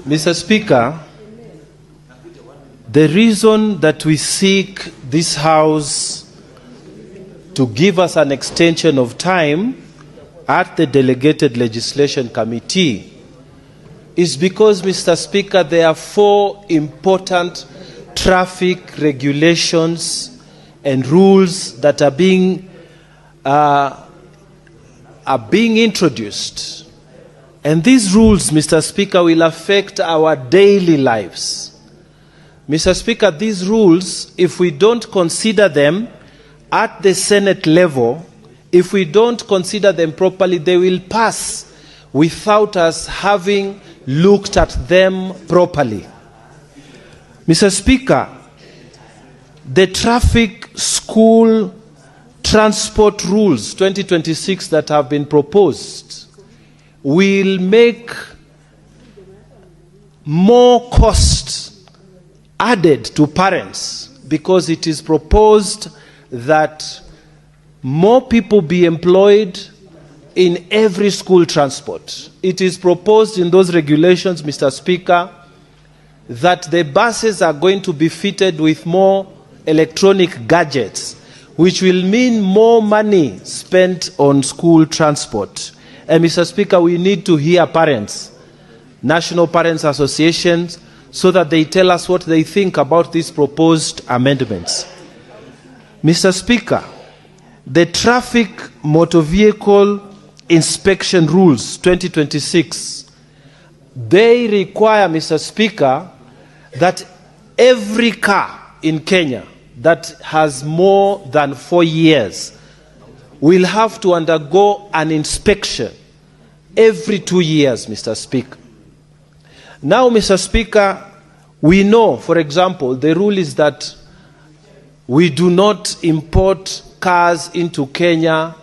Mr. Speaker, the reason that we seek this House to give us an extension of time at the Delegated Legislation Committee is because, Mr. Speaker, there are 4 important traffic regulations and rules that are being introduced. And these rules, Mr. Speaker, will affect our daily lives. Mr. Speaker, these rules, if we don't consider them at the Senate level, if we don't consider them properly, they will pass without us having looked at them properly. Mr. Speaker, the traffic school transport rules 2026 that have been proposed will make more cost added to parents, because it is proposed that more people be employed in every school transport. It is proposed in those regulations, Mr. Speaker, that the buses are going to be fitted with more electronic gadgets, which will mean more money spent on school transport. And Mr. Speaker, we need to hear parents, national parents associations, so that they tell us what they think about these proposed amendments. Mr. Speaker, the traffic motor vehicle inspection rules 2026, they require, Mr. Speaker, that every car in Kenya that has more than 4 years will have to undergo an inspection every 2 years, Mr. Speaker. Now, Mr. Speaker, we know, for example, the rule is that we do not import cars into Kenya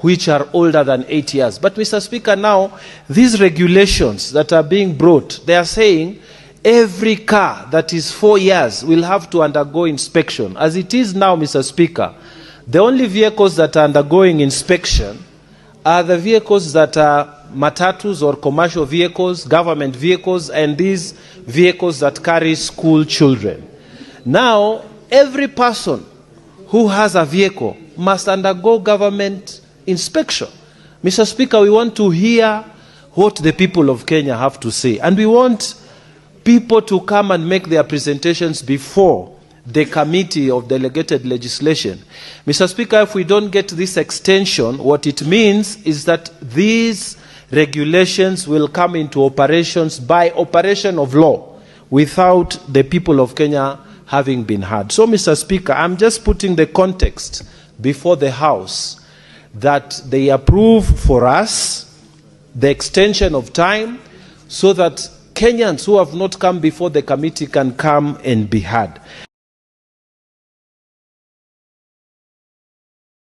which are older than 8 years. But, Mr. Speaker, now, these regulations that are being brought, they are saying every car that is 4 years will have to undergo inspection. As it is now, Mr. Speaker, the only vehicles that are undergoing inspection are the vehicles that are matatus or commercial vehicles, government vehicles, and these vehicles that carry school children. Now, every person who has a vehicle must undergo government inspection. Mr. Speaker, we want to hear what the people of Kenya have to say, and we want people to come and make their presentations before the Committee of Delegated Legislation. Mr. Speaker, if we don't get this extension, what it means is that these regulations will come into operations by operation of law without the people of Kenya having been heard. So, Mr. Speaker, I'm just putting the context before the House that they approve for us the extension of time so that Kenyans who have not come before the committee can come and be heard.